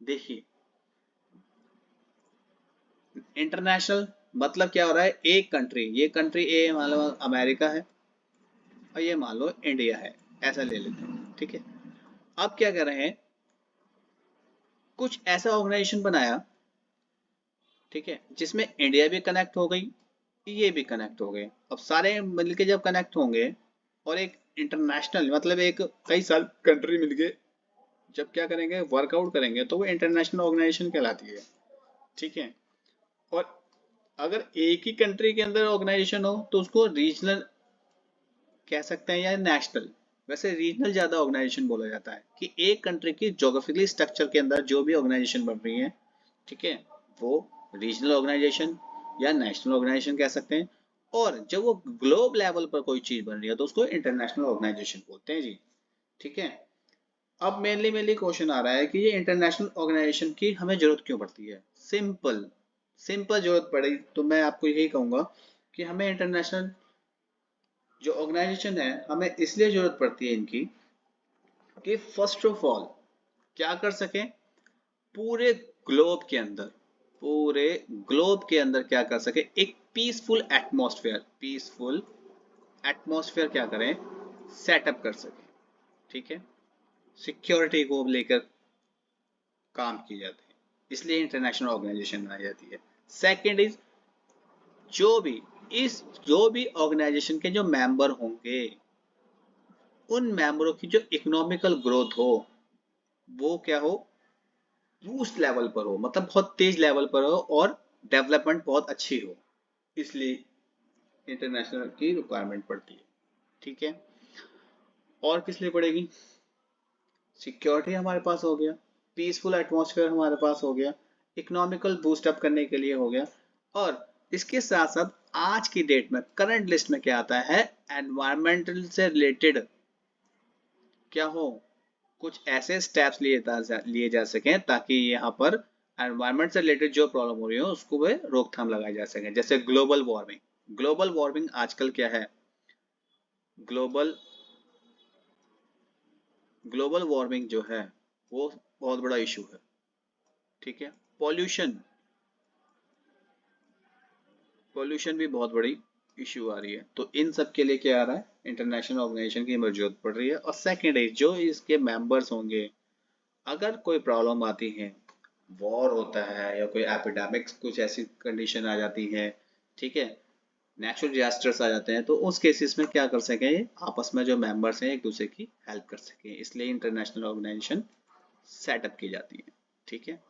देखिए इंटरनेशनल मतलब क्या हो रहा है, एक कंट्री, ये कंट्री ए मान लो अमेरिका है और ये मान लो इंडिया है, ऐसा ले लेते हैं, ठीक है। अब क्या कर रहे हैं, कुछ ऐसा ऑर्गेनाइजेशन बनाया, ठीक है, जिसमें इंडिया भी कनेक्ट हो गई, ये भी कनेक्ट हो गए। अब सारे मिलके जब कनेक्ट होंगे और एक इंटरनेशनल मतलब एक कई साल कंट्री मिलके जब क्या करेंगे, वर्कआउट करेंगे, तो वो इंटरनेशनल ऑर्गेनाइजेशन कहलाती है, ठीक है। और अगर एक ही कंट्री के अंदर ऑर्गेनाइजेशन हो तो उसको रीजनल कह सकते हैं या नेशनल। वैसे रीजनल ज्यादा ऑर्गेनाइजेशन बोला जाता है कि एक कंट्री की ज्योग्राफिकली स्ट्रक्चर के अंदर जो भी ऑर्गेनाइजेशन बन रही है, ठीक है, वो रीजनल ऑर्गेनाइजेशन या नेशनल ऑर्गेनाइजेशन कह सकते हैं। और जब वो ग्लोब लेवल पर कोई चीज बन रही है तो उसको इंटरनेशनल ऑर्गेनाइजेशन बोलते हैं जी, ठीक है। अब मेनली क्वेश्चन आ रहा है कि ये इंटरनेशनल ऑर्गेनाइजेशन की हमें जरूरत क्यों पड़ती है। सिंपल सिंपल जरूरत पड़ी तो मैं आपको यही कहूंगा कि हमें इंटरनेशनल जो ऑर्गेनाइजेशन है हमें इसलिए जरूरत पड़ती है इनकी कि फर्स्ट ऑफ ऑल क्या कर सकें, पूरे ग्लोब के अंदर, पूरे ग्लोब के अंदर क्या कर सके, एक पीसफुल एटमॉस्फेयर क्या करें, सेटअप कर सके, ठीक है। सिक्योरिटी को लेकर काम किए जाते हैं, इसलिए इंटरनेशनल ऑर्गेनाइजेशन बनाई जाती है। सेकेंड इज जो भी जो भी ऑर्गेनाइजेशन के जो मेंबर होंगे उन मेंबरों की जो इकोनॉमिकल ग्रोथ हो वो क्या हो, बूस्ट लेवल पर हो, मतलब बहुत तेज लेवल पर हो और डेवलपमेंट बहुत अच्छी हो, इसलिए इंटरनेशनल की रिक्वायरमेंट पड़ती है, ठीक है। और किस लिए पड़ेगी, सिक्योरिटी हमारे पास हो गया, पीसफुल एटमॉस्फेयर हमारे पास हो गया, इकोनॉमिकल बूस्ट अप करने के लिए हो गया, और इसके साथ साथ आज की डेट में करंट लिस्ट में क्या आता है, एनवायरमेंटल से रिलेटेड क्या हो, कुछ ऐसे स्टेप्स लिए जा सकें ताकि यहाँ पर एनवायरमेंट से रिलेटेड जो प्रॉब्लम हो रही हो उसको वे रोकथाम लगाई जा सके। जैसे ग्लोबल वार्मिंग आजकल क्या है, ग्लोबल ग्लोबल वार्मिंग जो है वो बहुत बड़ा इशू है, ठीक है। पॉल्यूशन पॉल्यूशन भी बहुत बड़ी इशू आ रही है, तो इन सब के लिए क्या आ रहा है, इंटरनेशनल ऑर्गेनाइजेशन की हमें जरूरत पड़ रही है। और सेकेंड है जो इसके मेंबर्स होंगे, अगर कोई प्रॉब्लम आती है, वॉर होता है या कोई एपिडेमिक्स कुछ ऐसी कंडीशन आ जाती है, ठीक है, नेचुरल डिजास्टर्स आ जाते हैं, तो उस केसेस में क्या कर सकें, आपस में जो मेंबर्स हैं एक दूसरे की हेल्प कर सकें, इसलिए इंटरनेशनल ऑर्गेनाइजेशन सेटअप की जाती है, ठीक है।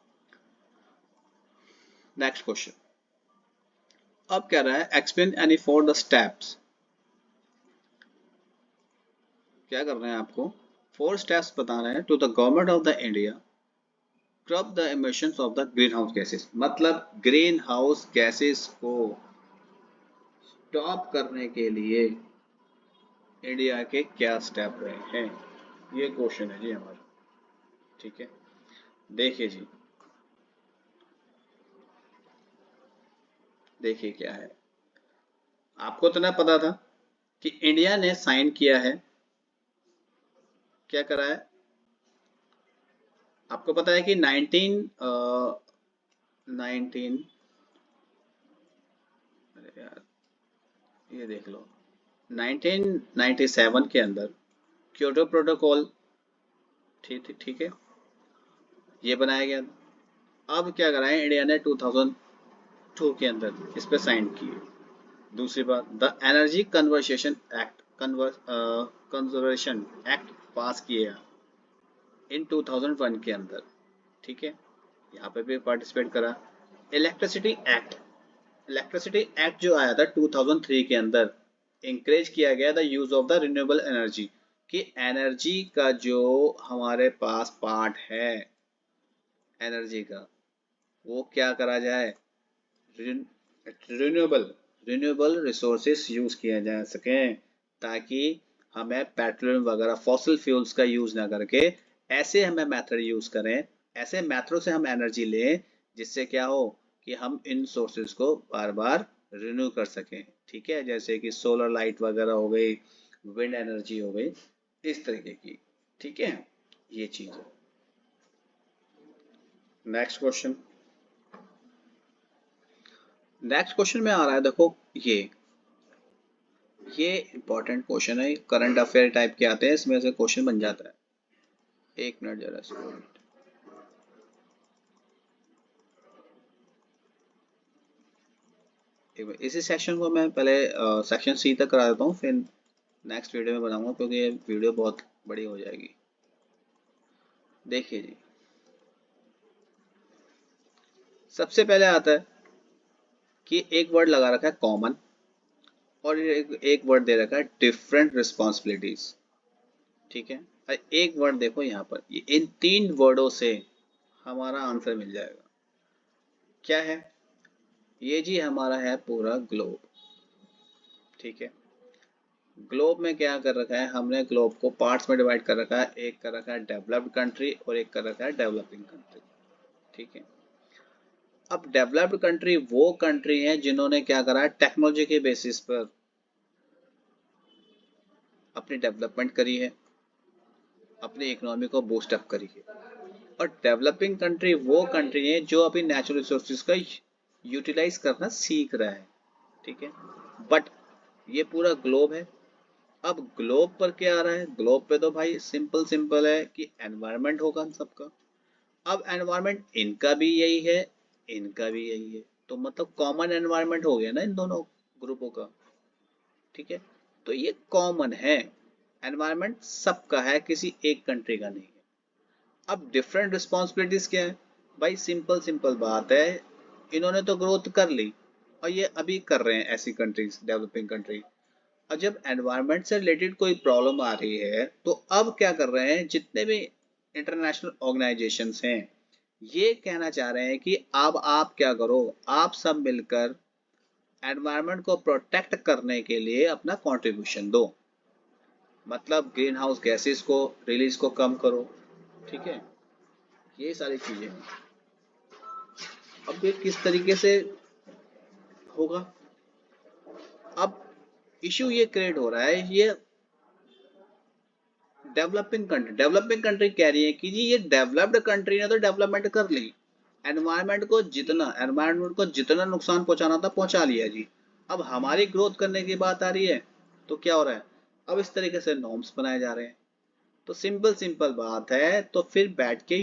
नेक्स्ट क्वेश्चन अब कह रहा है explain any for the steps. क्या कर रहे हैं आपको, 4 स्टेप्स बता रहे हैं to the government of the India curb the emissions of the green house gases, मतलब ग्रीन हाउस गैसेस को स्टॉप करने के लिए इंडिया के क्या स्टेप रहे हैं, ये क्वेश्चन है जी हमारा, ठीक है। देखिए जी, देखिए क्या है, आपको तो ना पता था कि इंडिया ने साइन किया है, क्या करा है, आपको पता है कि 19 अरे यार ये देख लो, 1997 के अंदर क्योटो प्रोटोकॉल, ठीक ठीक है, ये बनाया गया था। अब क्या करा है इंडिया ने 2002 के अंदर इस पे साइन किए। दूसरी बात, the energy conversation act conservation act पास किया इन 2001 के अंदर, ठीक है, यहाँ पे भी पार्टिसिपेट करा। इलेक्ट्रिसिटी एक्ट इलेक्ट्रिसिटी एक्ट जो आया था 2003 के अंदर, इंकरेज किया गया the use of the renewable energy, कि एनर्जी का जो हमारे पास पार्ट है एनर्जी का, वो क्या करा जाए, रिन्यूएबल रिन्यूएबल रिसोर्सेस यूज किया जा सके, ताकि हमें पेट्रोलियम वगैरह फॉसिल फ्यूल्स का यूज ना करके ऐसे हमें मेथड यूज करें, ऐसे मेथडों से हम एनर्जी लें जिससे क्या हो कि हम इन सोर्सेज को बार बार रिन्यू कर सकें, ठीक है, जैसे कि सोलर लाइट वगैरह हो गई, विंड एनर्जी हो गई, इस तरीके की, ठीक है, ये चीज है। Next question. नेक्स्ट क्वेश्चन में आ रहा है, देखो ये इंपॉर्टेंट क्वेश्चन है, करंट अफेयर टाइप के आते हैं, इसमें से क्वेश्चन बन जाता है। एक मिनट जरा इसको, इसी सेक्शन को मैं पहले सेक्शन सी तक करा देता हूँ, फिर नेक्स्ट वीडियो में बनाऊंगा, क्योंकि ये वीडियो बहुत बड़ी हो जाएगी। देखिए जी, सबसे पहले आता है कि एक वर्ड लगा रखा है कॉमन, और एक वर्ड दे रखा है डिफरेंट रिस्पॉन्सिबिलिटीज। ठीक है, और एक वर्ड देखो यहाँ पर, इन 3 वर्डों से हमारा आंसर मिल जाएगा। क्या है ये जी? हमारा है पूरा ग्लोब। ठीक है, ग्लोब में क्या कर रखा है हमने? ग्लोब को पार्ट्स में डिवाइड कर रखा है। एक कर रखा है डेवलप्ड कंट्री और एक कर रखा है डेवलपिंग कंट्री। ठीक है, अब डेवलप्ड कंट्री वो कंट्री है जिन्होंने क्या करा है, टेक्नोलॉजी के बेसिस पर अपनी डेवलपमेंट करी है, अपनी इकोनॉमी को बूस्ट अप करी है। और डेवलपिंग कंट्री वो कंट्री है जो अभी नेचुरल रिसोर्सेज का यूटिलाइज करना सीख रहा है। ठीक है, बट ये पूरा ग्लोब है। अब ग्लोब पर क्या आ रहा है? ग्लोब पे तो भाई सिंपल सिंपल है कि एनवायरनमेंट होगा हम सबका। अब एनवायरनमेंट इनका भी यही है, इनका भी यही है, तो मतलब कॉमन एनवायरनमेंट हो गया ना इन दोनों ग्रुपों का। ठीक है, तो ये कॉमन है, एनवायरनमेंट सबका है, किसी एक कंट्री का नहीं है। अब डिफरेंट रिस्पॉन्सिबिलिटीज क्या है? भाई सिंपल सिंपल बात है, इन्होंने तो ग्रोथ कर ली और ये अभी कर रहे हैं ऐसी कंट्रीज, डेवलपिंग कंट्री। और जब एनवायरनमेंट से रिलेटेड कोई प्रॉब्लम आ रही है तो अब क्या कर रहे हैं, जितने भी इंटरनेशनल ऑर्गेनाइजेशंस हैं ये कहना चाह रहे हैं कि अब आप क्या करो, आप सब मिलकर एनवायरनमेंट को प्रोटेक्ट करने के लिए अपना कंट्रीब्यूशन दो, मतलब ग्रीन हाउस गैसेस को रिलीज को कम करो। ठीक है, ये सारी चीजें हैं। अब ये किस तरीके से होगा? अब इश्यू ये क्रिएट हो रहा है, ये डेवलपिंग कंट्री कह रही है कि जी ये डेवलप्ड कंट्री ने तो डेवलपमेंट कर ली, एनवायरनमेंट को जितना नुकसान पहुंचाना था पहुंचा लिया जी। अब हमारी ग्रोथ करने की बात आ रही है तो क्या हो रहा है, अब इस तरीके से नॉर्म्स बनाए जा रहे हैं। तो सिंपल सिंपल बात है, तो फिर बैठ के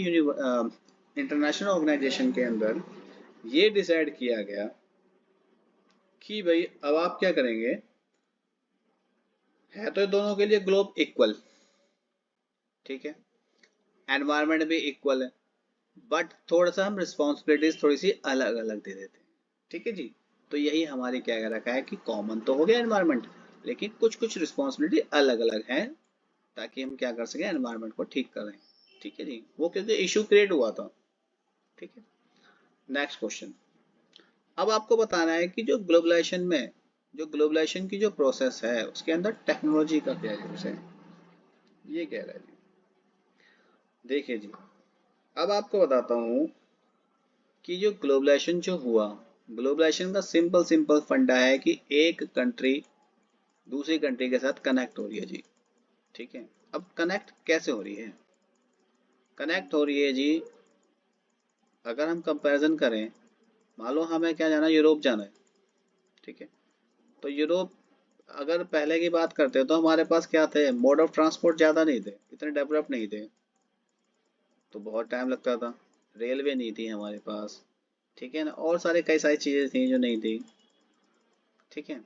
इंटरनेशनल ऑर्गेनाइजेशन के अंदर ये डिसाइड किया गया कि भाई अब आप क्या करेंगे, है तो दोनों के लिए ग्लोब इक्वल। ठीक है, एनवायरनमेंट भी इक्वल है, बट थोड़ा सा हम रिस्पॉन्सिबिलिटीज थोड़ी सी अलग अलग दे देते हैं। ठीक है जी, तो यही हमारी क्या कर रखा है कि कॉमन तो हो गया एनवायरनमेंट, लेकिन कुछ कुछ रिस्पॉन्सिबिलिटी अलग अलग है, ताकि हम क्या कर सकें, एनवायरनमेंट को ठीक करें। ठीक है जी, वो क्योंकि इशू क्रिएट हुआ था। ठीक है, नेक्स्ट क्वेश्चन। अब आपको बताना है कि जो ग्लोबलाइजेशन की जो प्रोसेस है उसके अंदर टेक्नोलॉजी का क्या यूज है, ये कह रहा है जी। देखिए जी, अब आपको बताता हूँ कि जो ग्लोबलाइजेशन जो हुआ, ग्लोबलाइजेशन का सिंपल सिंपल फंडा है कि एक कंट्री दूसरी कंट्री के साथ कनेक्ट हो रही है जी। ठीक है, अब कनेक्ट कैसे हो रही है? कनेक्ट हो रही है जी, अगर हम कंपैरिजन करें, मान लो हमें क्या जाना है, यूरोप जाना है। ठीक है, तो यूरोप अगर पहले की बात करते हैं तो हमारे पास क्या थे, मोड ऑफ ट्रांसपोर्ट ज़्यादा नहीं थे, इतने डेवलप नहीं थे, तो बहुत टाइम लगता था। रेलवे नहीं थी हमारे पास, ठीक है ना, और सारे कई सारी चीज़ें थी जो नहीं थी। ठीक है,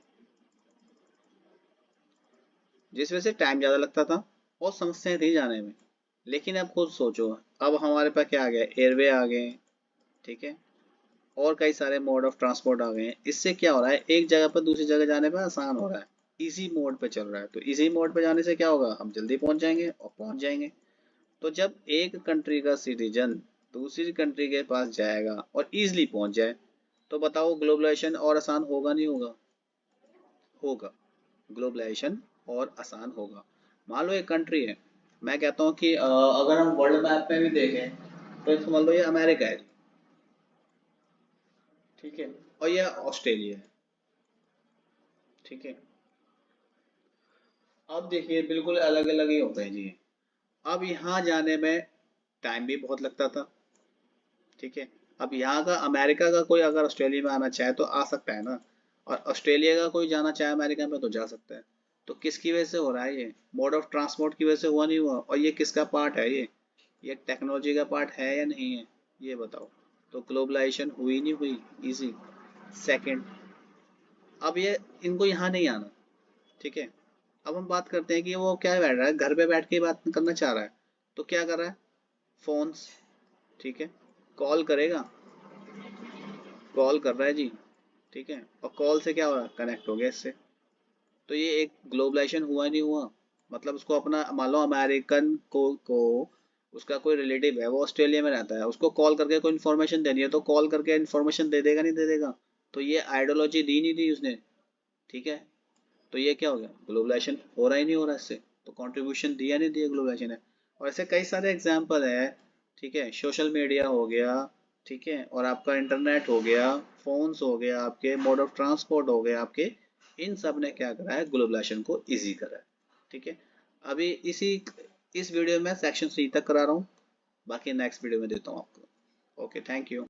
जिस वजह से टाइम ज़्यादा लगता था और समस्याएं थी जाने में। लेकिन अब खुद सोचो, अब हमारे पास क्या आ गया, एयरवे आ गए। ठीक है, और कई सारे मोड ऑफ ट्रांसपोर्ट आ गए हैं। इससे क्या हो रहा है, एक जगह पर दूसरी जगह जाने पर आसान हो रहा है, इजी मोड पे चल रहा है। तो इजी मोड पे जाने से क्या होगा, हम जल्दी पहुंच जाएंगे और पहुंच जाएंगे। तो जब एक कंट्री का सिटीजन दूसरी कंट्री के पास जाएगा और इजीली पहुंच जाए, तो बताओ ग्लोबलाइजेशन और आसान होगा नहीं होगा? होगा, ग्लोबलाइजेशन और आसान होगा। मान लो एक कंट्री है, मैं कहता हूँ कि अगर हम वर्ल्ड मैप में भी देखें तो समझ लो ये अमेरिका है। ठीक है, और यह ऑस्ट्रेलिया है। ठीक है, अब देखिए बिल्कुल अलग अलग ही होते हैं जी। अब यहाँ जाने में टाइम भी बहुत लगता था। ठीक है। अब यहाँ का अमेरिका का कोई अगर ऑस्ट्रेलिया में आना चाहे तो आ सकता है ना, और ऑस्ट्रेलिया का कोई जाना चाहे अमेरिका में तो जा सकता है। तो किसकी वजह से हो रहा है ये? मोड ऑफ ट्रांसपोर्ट की वजह से हुआ नहीं हुआ? और ये किसका पार्ट है ये टेक्नोलॉजी का पार्ट है या नहीं है? ये बताओ। तो ग्लोबलाइजेशन हुई नहीं हुई? इजी। सेकंड, अब ये इनको यहाँ नहीं आना, ठीक है। अब हम बात करते हैं कि वो क्या बैठ रहा है, घर पे बैठ के बात करना चाह रहा है, तो क्या कर रहा है? फोन्स, ठीक है। कॉल करेगा, कॉल कर रहा है जी, ठीक है। और कॉल से क्या हो रहा है? कनेक्ट हो गया इससे। तो ये एक ग्लोबलाइजेशन हुआ नहीं हुआ? मतलब उसको अपना, मान लो अमेरिकन को उसका कोई रिलेटिव है, वो ऑस्ट्रेलिया में रहता है, उसको कॉल करके कोई इन्फॉर्मेशन देनी है, तो कॉल करके इन्फॉर्मेशन दे देगा नहीं दे देगा? तो ये आइडियोलॉजी दी नहीं दी उसने, ठीक है। तो ये क्या हो गया? ग्लोबलाइजेशन हो रहा ही नहीं हो रहा इससे। तो कंट्रीब्यूशन दिया नहीं दिया ग्लोबलाइजेशन है। और ऐसे कई सारे एग्जाम्पल है, ठीक है। सोशल मीडिया हो गया, ठीक है, और आपका इंटरनेट हो गया, फोन्स हो गया, आपके मोड ऑफ ट्रांसपोर्ट हो गया आपके, इन सब ने क्या करा है? ग्लोबलाइजेशन को इजी करा है, ठीक है। अभी इस वीडियो में सेक्शन 3 तक करा रहा हूँ, बाकी नेक्स्ट वीडियो में देता हूँ आपको। Okay, thank you.